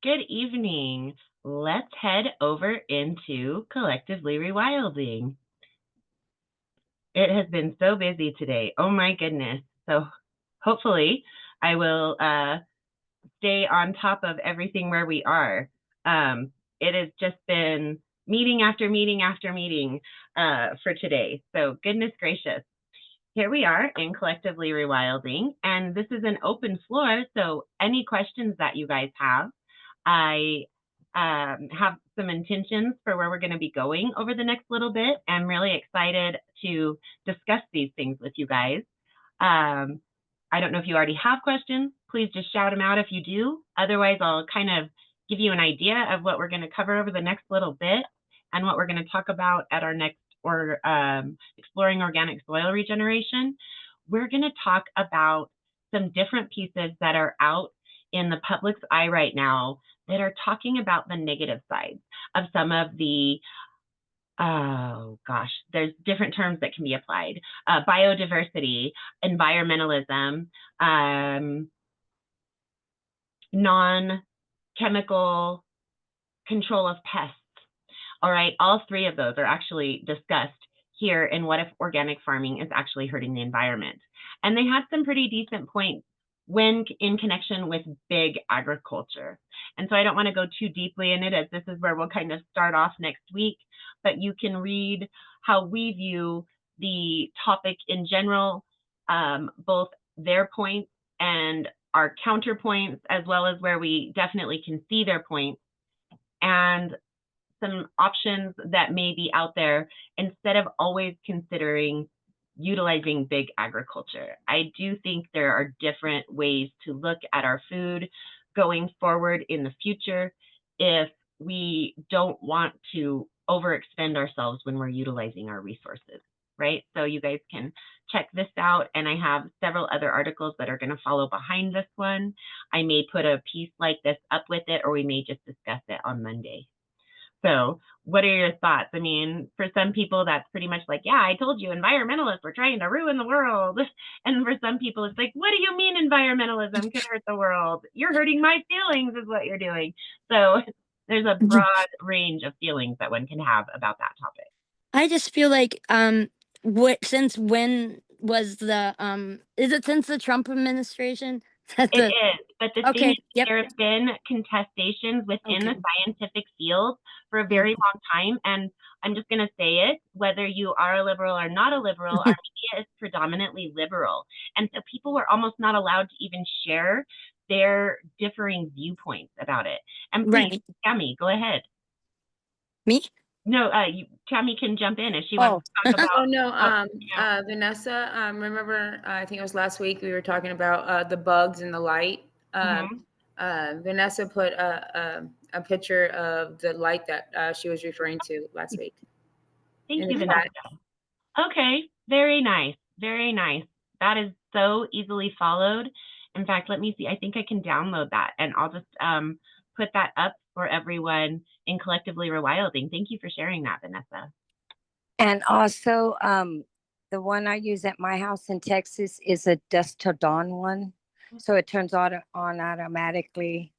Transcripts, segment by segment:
Good evening. Let's head over into Collectively Rewilding. It has been so busy today. Oh my goodness. So hopefully I will stay on top of everything where we are. It has just been meeting after meeting after meeting for today. So goodness gracious. Here we are in Collectively Rewilding, and this is an open floor. So any questions that you guys have, I have some intentions for where we're going to be going over the next little bit. I'm really excited to discuss these things with you guys. I don't know if you already have questions. Please just shout them out if you do. Otherwise, I'll kind of give you an idea of what we're going to cover over the next little bit and what we're going to talk about at our next Exploring Organic Soil Regeneration. We're going to talk about some different pieces that are out in the public's eye right now that are talking about the negative sides of some of the, oh gosh, there's different terms that can be applied. Biodiversity, environmentalism, non-chemical control of pests. All right, all three of those are actually discussed here in What If Organic Farming is Actually Hurting the Environment. And they had some pretty decent points when in connection with big agriculture. And so I don't want to go too deeply in it, as this is where we'll kind of start off next week, but you can read how we view the topic in general, both their points and our counterpoints, as well as where we definitely can see their points, and some options that may be out there instead of always considering utilizing big agriculture. I do think there are different ways to look at our food going forward in the future if we don't want to overextend ourselves when we're utilizing our resources, right? So you guys can check this out, and I have several other articles that are going to follow behind this one. I may put a piece like this up with it, or we may just discuss it on Monday. So what are your thoughts? I mean, for some people, that's pretty much like, yeah, I told you, environmentalists were trying to ruin the world. And for some people, it's like, what do you mean environmentalism could hurt the world? You're hurting my feelings is what you're doing. So there's a broad range of feelings that one can have about that topic. I just feel like since when was the is it since the Trump administration? It is, but the thing is, Yep. there have been contestations within the scientific field for a very long time, and I'm just going to say it, whether you are a liberal or not a liberal, our media is predominantly liberal, and so people were almost not allowed to even share their differing viewpoints about it. And please, Tammy, go ahead. Me? No, Tammy can jump in if she wants to talk about. Oh no, Vanessa. Remember, I think it was last week we were talking about the bugs in the light. Vanessa put a picture of the light that she was referring to last week. Thank you, Vanessa. Okay, very nice, very nice. That is so easily followed. In fact, let me see. I think I can download that, and I'll just put that up for everyone in Collectively Rewilding. Thank you for sharing that, Vanessa. And also, the one I use at my house in Texas is a dusk to dawn one. So it turns on automatically.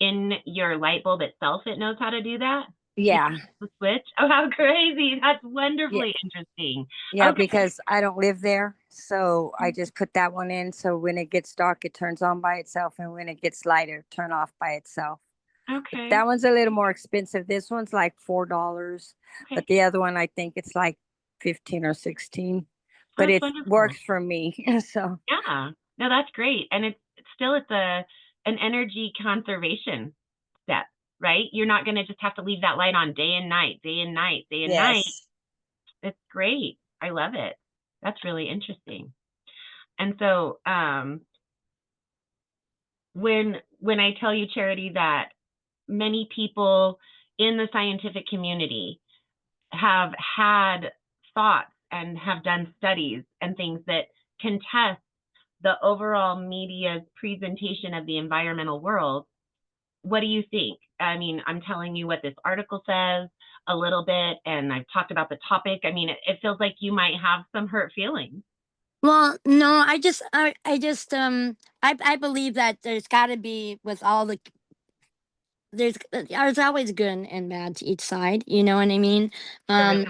In your light bulb itself, it knows how to do that? Yeah. The switch? Oh, how crazy. That's wonderfully interesting. Yeah, because I don't live there. So I just put that one in. So when it gets dark, it turns on by itself. And when it gets lighter, turn off by itself. Okay. That one's a little more expensive. This one's like $4. But the other one, I think it's like 15 or 16. But it works for me. So yeah. No, that's great. And it's an energy conservation step, right? You're not going to just have to leave that light on day and night. It's great. I love it. That's really interesting. And so when I tell you, Charity, that many people in the scientific community have had thoughts and have done studies and things that contest the overall media's presentation of the environmental world, what do you think? I mean, I'm telling you what this article says a little bit, and I've talked about the topic. I mean, it feels like you might have some hurt feelings. Well, no, I believe that there's got to be, with all the there's always good and bad to each side, you know what I mean? There really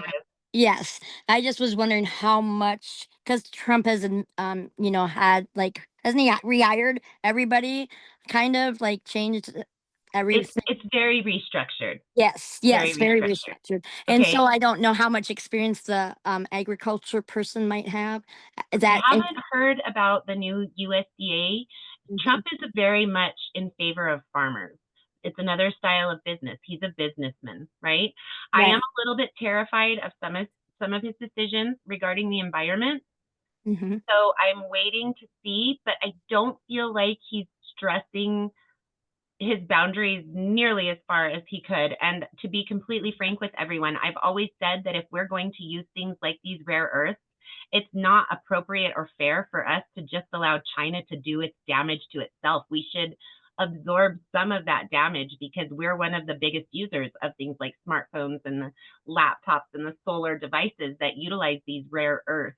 Yes, I just was wondering how much, because Trump has, you know, had like, hasn't he rehired everybody, kind of like changed everything? It's very restructured. Yes, very yes, very restructured. restructured. And Okay. so I don't know how much experience the agriculture person might have. Is I that haven't heard about the new USDA. Trump is very much in favor of farmers. It's another style of business. He's a businessman, right? I am right? a little bit terrified of some of his decisions regarding the environment. Mm-hmm. So I'm waiting to see, but I don't feel like he's stressing his boundaries nearly as far as he could. And to be completely frank with everyone, I've always said that if we're going to use things like these rare earths, it's not appropriate or fair for us to just allow China to do its damage to itself. We should absorb some of that damage because we're one of the biggest users of things like smartphones and the laptops and the solar devices that utilize these rare earths.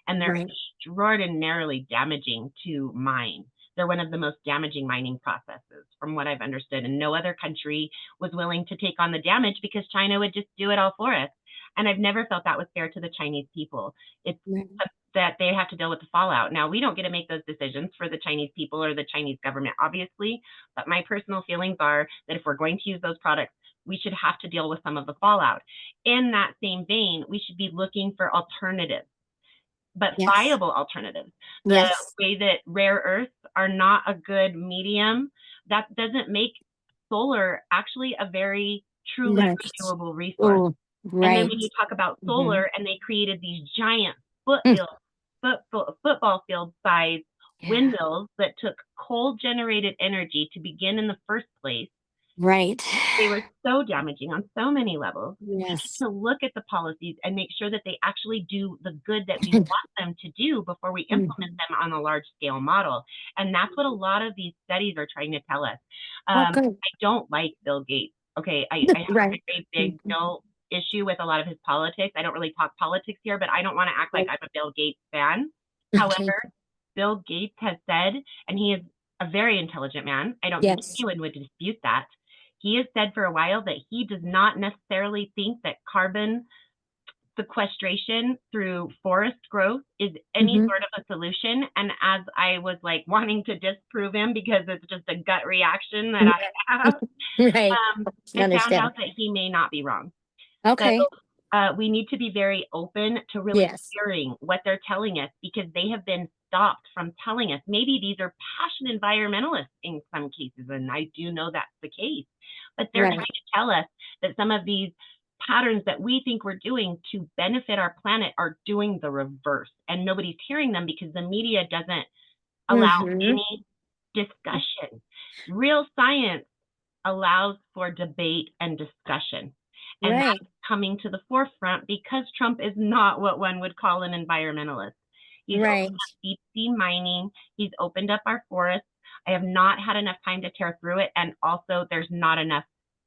And they're Right. extraordinarily damaging to mine. They're one of the most damaging mining processes, from what I've understood. And no other country was willing to take on the damage because China would just do it all for us. And I've never felt that was fair to the Chinese people. It's Right. that they have to deal with the fallout. Now, we don't get to make those decisions for the Chinese people or the Chinese government, obviously. But my personal feelings are that if we're going to use those products, we should have to deal with some of the fallout. In that same vein, we should be looking for alternatives, but Yes. viable alternatives. The Yes. way that rare earths are not a good medium, that doesn't make solar actually a very truly Right. renewable resource. Oh, And then right. when you talk about Mhm. solar, and they created these giant Mm. football field size Yeah. windmills that took coal generated energy to begin in the first place. Right. They were so damaging on so many levels. We need Yes. to look at the policies and make sure that they actually do the good that we want them to do before we implement them on a large scale model. And that's what a lot of these studies are trying to tell us. Oh, good. I don't like Bill Gates. Okay, I have Right. a very big no issue with a lot of his politics. I don't really talk politics here, but I don't want to act like I'm a Bill Gates fan. Okay. However, Bill Gates has said, and he is a very intelligent man. I don't think Yes. anyone would dispute that. He has said for a while that he does not necessarily think that carbon sequestration through forest growth is any Mhm. sort of a solution. And as I was like wanting to disprove him because it's just a gut reaction that I have, Right. I found Understand. out that he may not be wrong. Okay. So we need to be very open to really Yes. hearing what they're telling us, because they have been stopped from telling us. Maybe these are passionate environmentalists in some cases, and I do know that's the case. But they're Right. trying to tell us that some of these patterns that we think we're doing to benefit our planet are doing the reverse. And nobody's hearing them because the media doesn't allow Mhm. any discussion. Real science allows for debate and discussion. And Right. that's coming to the forefront because Trump is not what one would call an environmentalist. He's Right. opened up deep sea mining. He's opened up our forests. I have not had enough time to tear through it. And also, there's not enough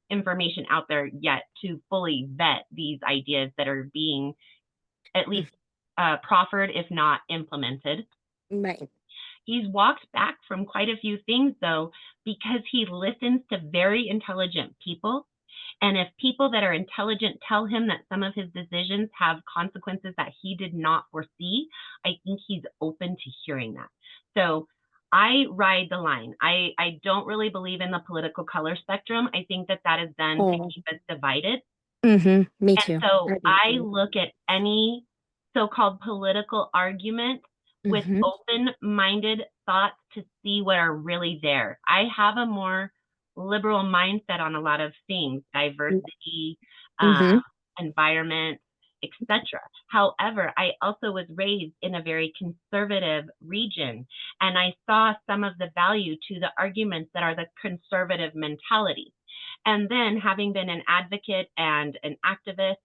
information out there yet to fully vet these ideas that are being at least proffered, if not implemented. Right. He's walked back from quite a few things, though, because he listens to very intelligent people. And if people that are intelligent tell him that some of his decisions have consequences that he did not foresee, I think he's open to hearing that. So I ride the line. I don't really believe in the political color spectrum. I think that that is done to keep us divided. Mhm. Me And too. so I do. look at any so-called political argument with Mhm. open-minded thoughts to see what are really there. I have a more liberal mindset on a lot of things, diversity, Mhm. environment, etc. However, I also was raised in a very conservative region, and I saw some of the value to the arguments that are the conservative mentality. And then, having been an advocate and an activist,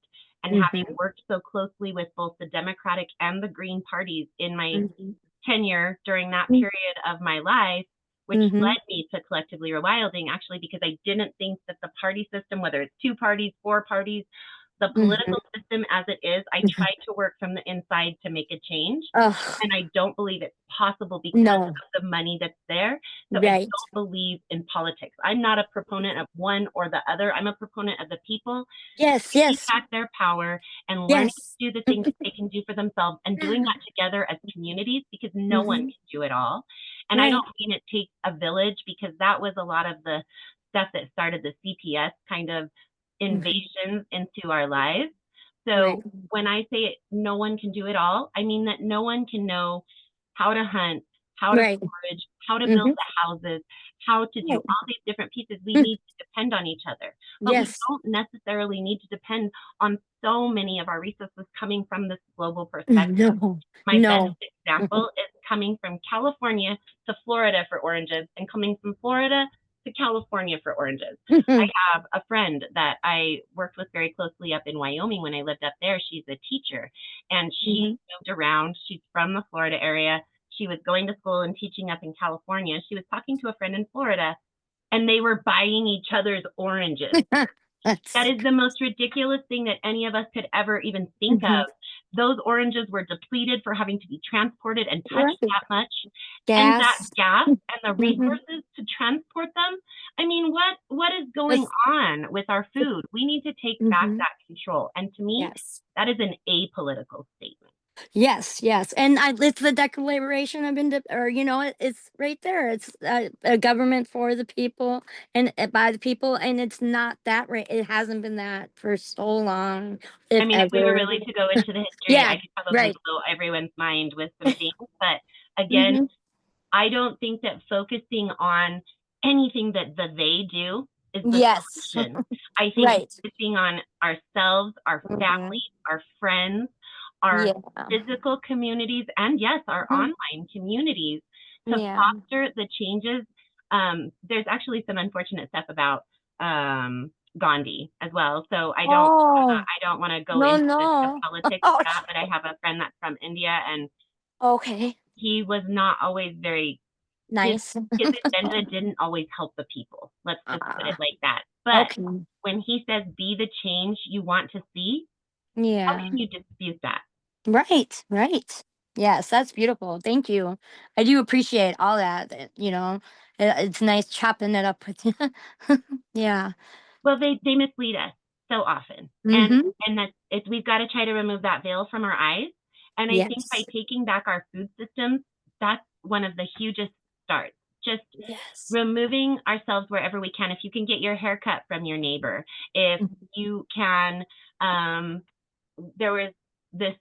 and having Mhm. worked so closely with both the Democratic and the Green parties in my Mhm. tenure during that Mm. period of my life, which Mhm. led me to Collectively Rewilding, actually, because I didn't think that the party system, whether it's 2 parties, 4 parties, The political system as it is, I try to work from the inside to make a change. And I don't believe it's possible because of the money that's there. So I don't believe in politics. I'm not a proponent of one or the other. I'm a proponent of the people taking back their power and learning to do the things that they can do for themselves and doing that together as communities, because no one can do it all. And I don't mean it takes a village, because that was a lot of the stuff that started the CPS kind of invasions into our lives. So when I say no one can do it all, I mean that no one can know how to hunt, how to forage, how to build the houses, how to do all these different pieces. We need to depend on each other, but we don't necessarily need to depend on so many of our resources coming from this global perspective. My best example is coming from California to Florida for oranges, and coming from Florida to California for oranges. I have a friend that I worked with very closely up in Wyoming when I lived up there. She's a teacher, and she moved around. She's from the Florida area. She was going to school and teaching up in California. She was talking to a friend in Florida, and they were buying each other's oranges. That is the most ridiculous thing that any of us could ever even think of. Those oranges were depleted for having to be transported and touched that much. And that gas and the resources to transport them. I mean, what is going on with our food? We need to take back that control. And to me, that is an apolitical statement. Yes, and it's the Declaration of Independence, it's right there. It's a government for the people and by the people, and it's not that right. It hasn't been that for so long. I mean, if we were really to go into the history, I could probably blow everyone's mind with some things. But again, I don't think that focusing on anything that they do is the solution. I think focusing on ourselves, our families, our friends, our physical communities, and yes, our online communities to foster the changes. There's actually some unfortunate stuff about Gandhi as well. So I don't want to go into the politics of that, but I have a friend that's from India, and he was not always very nice. His agenda didn't always help the people. Let's just put it like that. But when he says be the change you want to see, how can you dispute that? Right. Yes, that's beautiful. Thank you. I do appreciate all that. It's nice chopping it up with you. Yeah. Well, they mislead us so often, and that we've got to try to remove that veil from our eyes. And I think by taking back our food systems, that's one of the hugest starts. Just removing ourselves wherever we can. If you can get your hair cut from your neighbor, if you can, there was this,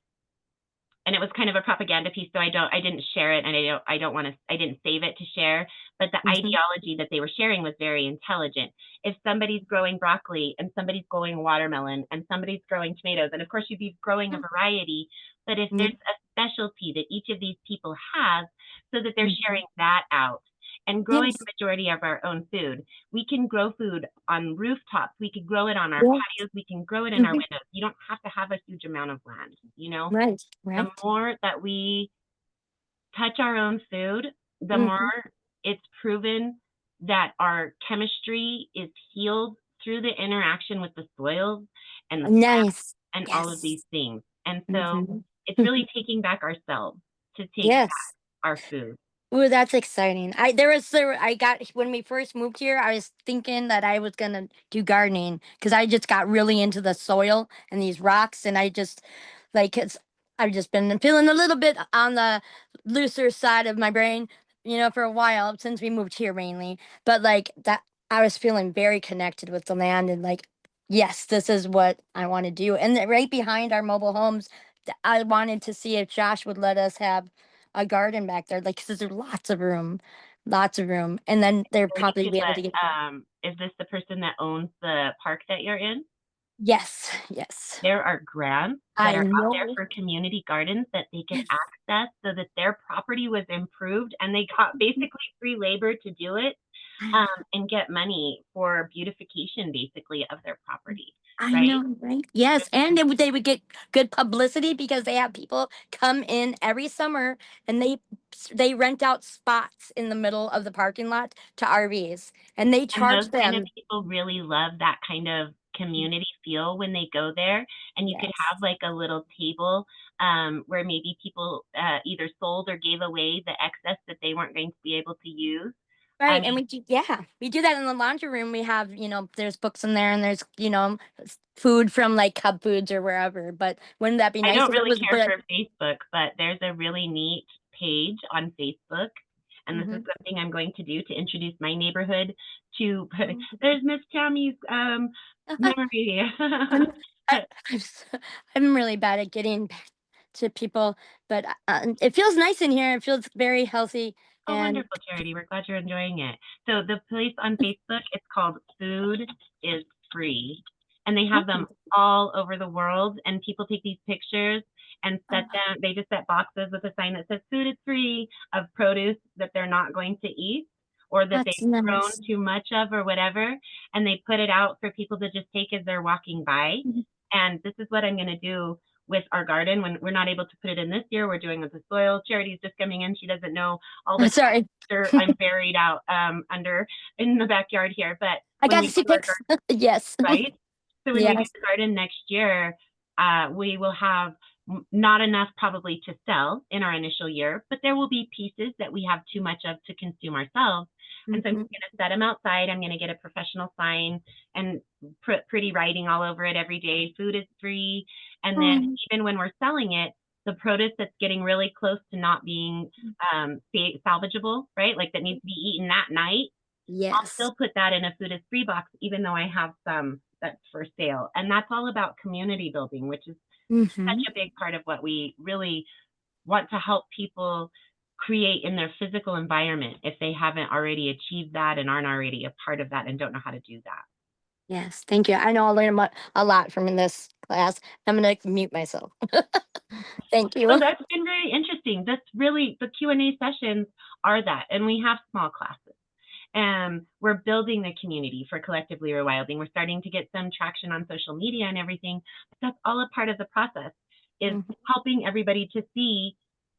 and it was kind of a propaganda piece, so I didn't share it, and I didn't save it to share, but the ideology that they were sharing was very intelligent. If somebody's growing broccoli and somebody's growing watermelon and somebody's growing tomatoes, and of course you'd be growing a variety, but if there's a specialty that each of these people has, so that they're sharing that out and growing the majority of our own food. We can grow food on rooftops. We could grow it on our patios. We can grow it in our windows. You don't have to have a huge amount of land, Right. The more that we touch our own food, the more it's proven that our chemistry is healed through the interaction with the soils and the plants and all of these things. And so it's really taking back ourselves to take back our food. Ooh, that's exciting. When we first moved here, I was thinking that I was gonna do gardening because I just got really into the soil and these rocks, and I've just been feeling a little bit on the looser side of my brain, for a while since we moved here mainly. But I was feeling very connected with the land, and yes, this is what I want to do. And right behind our mobile homes, I wanted to see if Josh would let us have a garden back there, because there's lots of room, and then they're probably be able to get. Is this the person that owns the park that you're in? Yes. There are grants that are out there for community gardens that they can access, so that their property was improved, and they got basically free labor to do it, and get money for beautification, basically, of their property. I know, right? Yes, and they would get good publicity because they have people come in every summer, and they rent out spots in the middle of the parking lot to RVs, and they charge those kind of them. people really love that kind of community feel when they go there. And you could have like a little table where maybe people either sold or gave away the excess that they weren't going to be able to use. Right, and we do that in the laundry room. We have, there's books in there, and there's, food from like Cub Foods or wherever. But wouldn't that be nice? I don't if it really was care for Facebook, but there's a really neat page on Facebook, and this is something I'm going to do to introduce my neighborhood to. There's Miss Tammy's memory. I'm really bad at getting back to people, but it feels nice in here. It feels very healthy. Oh, wonderful, Charity. We're glad you're enjoying it. So the place on Facebook, it's called Food is Free. And they have them all over the world. And people take these pictures and set them. They just set boxes with a sign that says food is free of produce that they're not going to eat or that they've grown too much of or whatever. And they put it out for people to just take as they're walking by. And this is what I'm going to do with our garden when we're not able to put it in this year. We're doing with the soil. Charity's just coming in. She doesn't know all the dirt I'm buried out under in the backyard here. But I got to see pics. Yes. Right. So when we do the garden next year, we will have not enough probably to sell in our initial year, but there will be pieces that we have too much of to consume ourselves. And so I'm going to set them outside. I'm going to get a professional sign and pretty writing all over it every day. Food is free. And then even when we're selling it, the produce that's getting really close to not being salvageable, right? Like that needs to be eaten that night. I'll still put that in a food is free box, even though I have some that's for sale. And that's all about community building, which is such a big part of what we really want to help people create in their physical environment if they haven't already achieved that and aren't already a part of that and don't know how to do that. Yes, thank you. I know I'll learn a lot from this class. I'm going to mute myself. Thank you. Well, that's been very interesting. That's really, the Q&A sessions are that, and we have small classes. And we're building the community for Collectively Rewilding. We're starting to get some traction on social media and everything. But that's all a part of the process, is helping everybody to see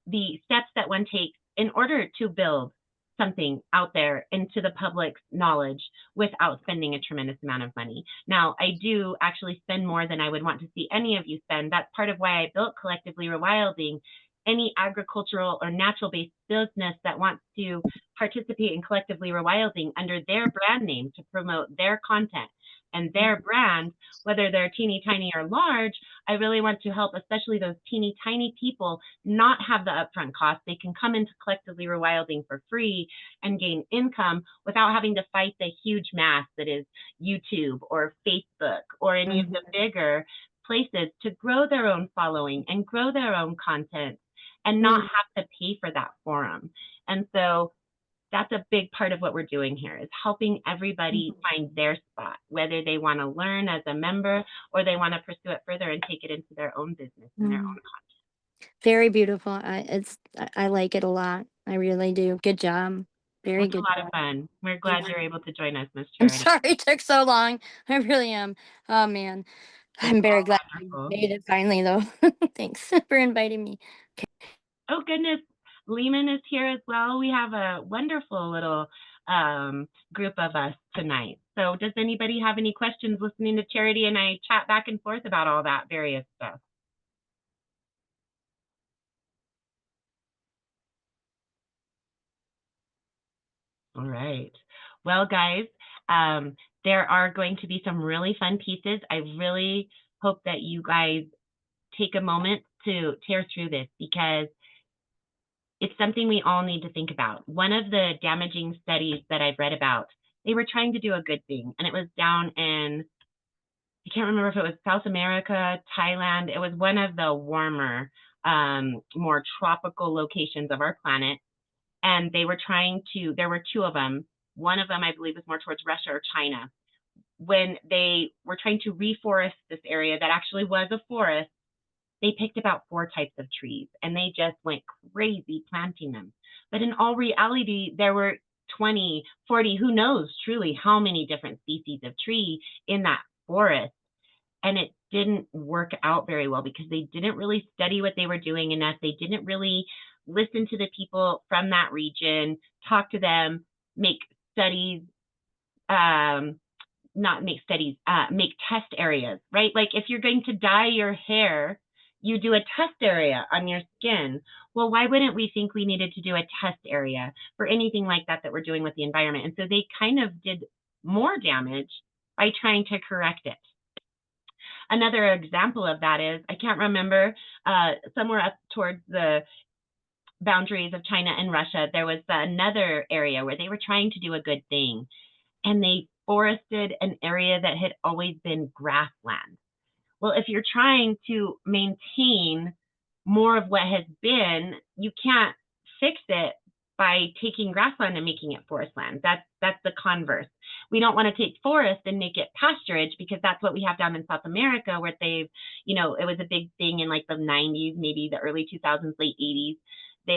the steps that one takes in order to build something out there into the public's knowledge without spending a tremendous amount of money. Now, I do actually spend more than I would want to see any of you spend. That's part of why I built Collectively Rewilding. Any agricultural or natural-based business that wants to participate in Collectively Rewilding under their brand name to promote their content and their brand, whether they're teeny tiny or large, I really want to help, especially those teeny tiny people, not have the upfront cost. They can come into Collectively Rewilding for free and gain income without having to fight the huge mass that is YouTube or Facebook or any of the bigger places to grow their own following and grow their own content and not have to pay for that forum. And so that's a big part of what we're doing here, is helping everybody find their spot, whether they want to learn as a member or they want to pursue it further and take it into their own business and their own content. Very beautiful. I like it a lot. I really do. Good job. Very good. It's a lot of fun. We're glad you're able to join us, Ms. I'm Charity. sorry it took so long. I really am. Oh man. I'm very glad you made it finally though. Thanks for inviting me. Oh goodness, Lehman is here as well. We have a wonderful little group of us tonight. So does anybody have any questions listening to Charity and I chat back and forth about all that various stuff? All right. Well, guys, there are going to be some really fun pieces. I really hope that you guys take a moment to tear through this, because it's something we all need to think about. One of the damaging studies that I've read about, they were trying to do a good thing, and it was down in, I can't remember if it was South America, Thailand. It was one of the warmer, more tropical locations of our planet. And they were trying to, there were two of them. One of them, I believe, was more towards Russia or China. When they were trying to reforest this area that actually was a forest, they picked about 4 types of trees and they just went crazy planting them. But in all reality, there were 20, 40, who knows truly how many different species of tree in that forest. And it didn't work out very well because they didn't really study what they were doing enough. They didn't really listen to the people from that region, talk to them, make studies, not make studies, make test areas, right? Like if you're going to dye your hair, you do a test area on your skin. Well, why wouldn't we think we needed to do a test area for anything like that that we're doing with the environment? And so they kind of did more damage by trying to correct it. Another example of that is, I can't remember, somewhere up towards the boundaries of China and Russia, there was another area where they were trying to do a good thing, and they forested an area that had always been grassland. Well, if you're trying to maintain more of what has been, you can't fix it by taking grassland and making it forest land. That's the converse. We don't want to take forest and make it pasturage, because that's what we have down in South America, where they've, you know, it was a big thing in like the 90s, maybe the early 2000s, late 80s.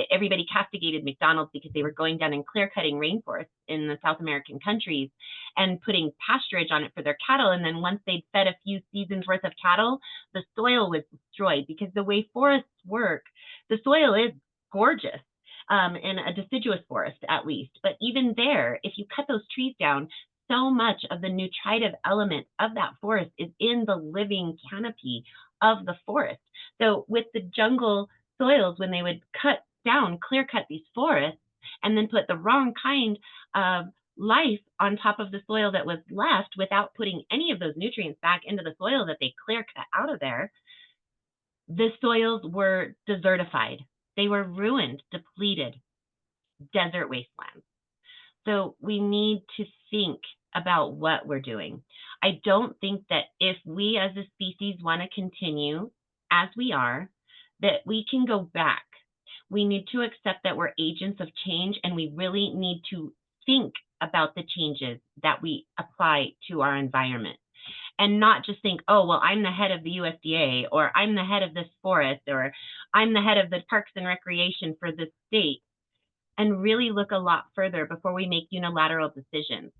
Everybody castigated McDonald's because they were going down and clear cutting rainforests in the South American countries and putting pasturage on it for their cattle. And then once they'd fed a few seasons worth of cattle, the soil was destroyed, because the way forests work, the soil is gorgeous, in a deciduous forest at least. But even there, if you cut those trees down, so much of the nutritive element of that forest is in the living canopy of the forest. So with the jungle soils, when they would cut down, clear cut these forests, and then put the wrong kind of life on top of the soil that was left without putting any of those nutrients back into the soil that they clear cut out of there, the soils were desertified. They were ruined, depleted, desert wastelands. So we need to think about what we're doing. I don't think that if we as a species want to continue as we are, that we can go back. We need to accept that we're agents of change, and we really need to think about the changes that we apply to our environment, and not just think, oh, well, I'm the head of the USDA, or I'm the head of this forest, or I'm the head of the Parks and Recreation for this state, and really look a lot further before we make unilateral decisions.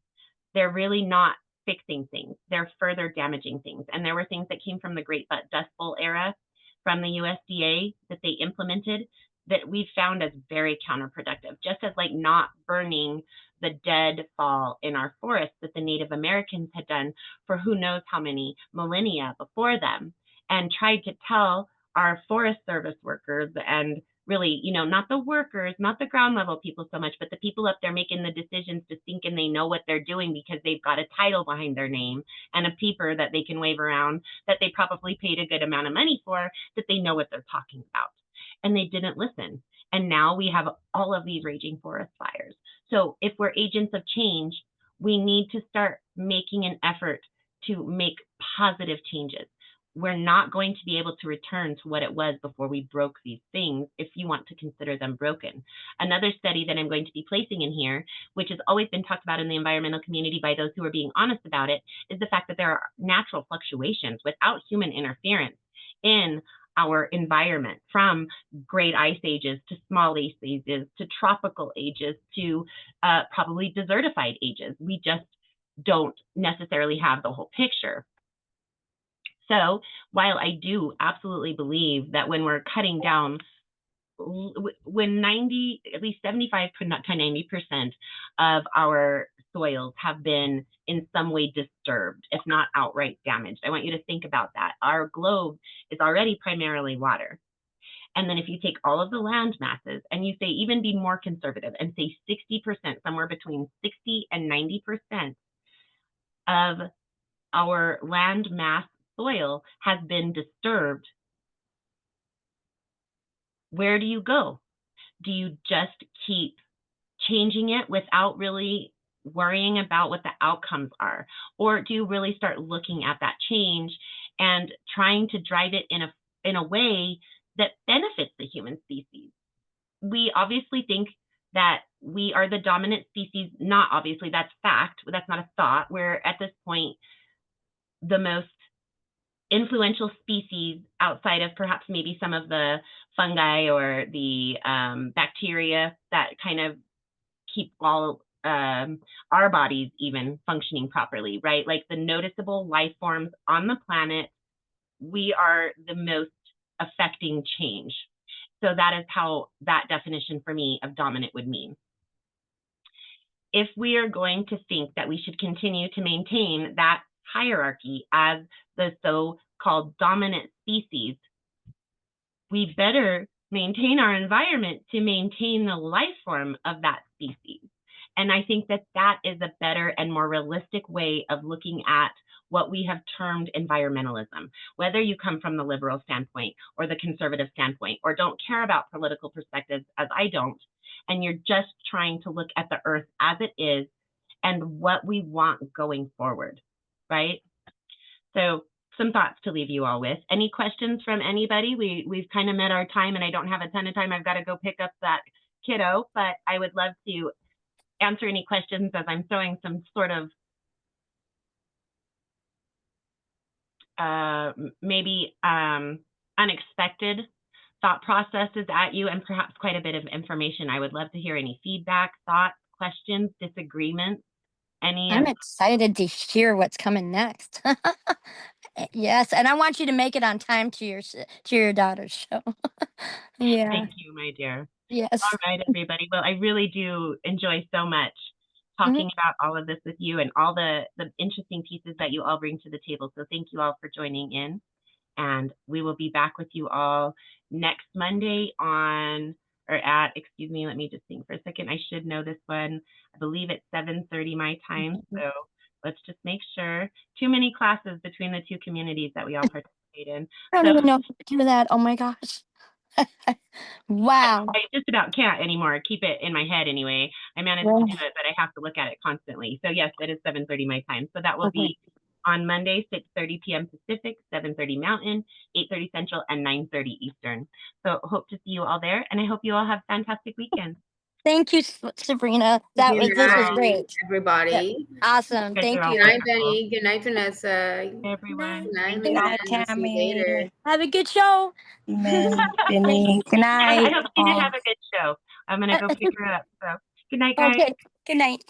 They're really not fixing things. They're further damaging things. And there were things that came from the Great Dust Bowl era from the USDA that they implemented that we found as very counterproductive, just as like not burning the deadfall in our forests that the Native Americans had done for who knows how many millennia before them, and tried to tell our Forest Service workers, and really, you know, not the workers, not the ground level people so much, but the people up there making the decisions to think and they know what they're doing because they've got a title behind their name and a peeper that they can wave around that they probably paid a good amount of money for, that they know what they're talking about. And they didn't listen. And now we have all of these raging forest fires. So if we're agents of change, we need to start making an effort to make positive changes. We're not going to be able to return to what it was before we broke these things if you want to consider them broken. Another study that I'm going to be placing in here, which has always been talked about in the environmental community by those who are being honest about it, is the fact that there are natural fluctuations without human interference in our environment, from great ice ages to small ice ages to tropical ages to probably desertified ages. We just don't necessarily have the whole picture. So while I do absolutely believe that when we're cutting down, when at least 75 to 90% of our soils have been in some way disturbed, if not outright damaged. I want you to think about that. Our globe is already primarily water. And then if you take all of the land masses and you say, even be more conservative and say 60%, somewhere between 60 and 90% of our land mass soil has been disturbed, where do you go? Do you just keep changing it without really worrying about what the outcomes are? Or do you really start looking at that change and trying to drive it in a way that benefits the human species? We obviously think that we are the dominant species. Not obviously, that's fact, that's not a thought. We're at this point the most influential species outside of perhaps maybe some of the fungi or the bacteria that kind of keep all our bodies even functioning properly, right? Like the noticeable life forms on the planet, we are the most affecting change. So that is how that definition for me of dominant would mean. if we are going to think that we should continue to maintain that hierarchy as the so-called dominant species, we better maintain our environment to maintain the life form of that species. And I think that that is a better and more realistic way of looking at what we have termed environmentalism. Whether you come from the liberal standpoint or the conservative standpoint, or don't care about political perspectives, as I don't, and you're just trying to look at the earth as it is and what we want going forward, right? So some thoughts to leave you all with. Any questions from anybody? We've kind of met our time, and I don't have a ton of time. I've got to go pick up that kiddo, but I would love to answer any questions as I'm throwing some sort of maybe unexpected thought processes at you, and perhaps quite a bit of information. I would love to hear any feedback, thoughts, questions, disagreements. I'm excited to hear what's coming next. Yes, and I want you to make it on time to your daughter's show. Yeah. Thank you, my dear. Yes. All right, everybody. Well, I really do enjoy so much talking about all of this with you and all the interesting pieces that you all bring to the table. So thank you all for joining in. And we will be back with you all next Monday excuse me, let me just think for a second. I should know this one. I believe it's 7:30 my time. So let's just make sure. Too many classes between the two communities that we all participate in. I don't even know how to do that. Oh my gosh. Wow. I just about can't anymore. Keep it in my head anyway. I managed to do it, but I have to look at it constantly. So yes, it is 7:30 my time. So that will be on Monday, 6:30 p.m. Pacific, 7:30 Mountain, 8:30 Central, and 9:30 Eastern. So hope to see you all there, and I hope you all have a fantastic weekend. Thank you, Sabrina. This was great. Everybody. Awesome. Thank you. Good night, Benny. Good night, Vanessa. Everyone. Good night, Good night, Leanne. See you later. Tammy. Have a good show. Amen. Benny. Good I night. hope you have a good show. I'm going to go pick her up. So good night, guys. Okay. Good night.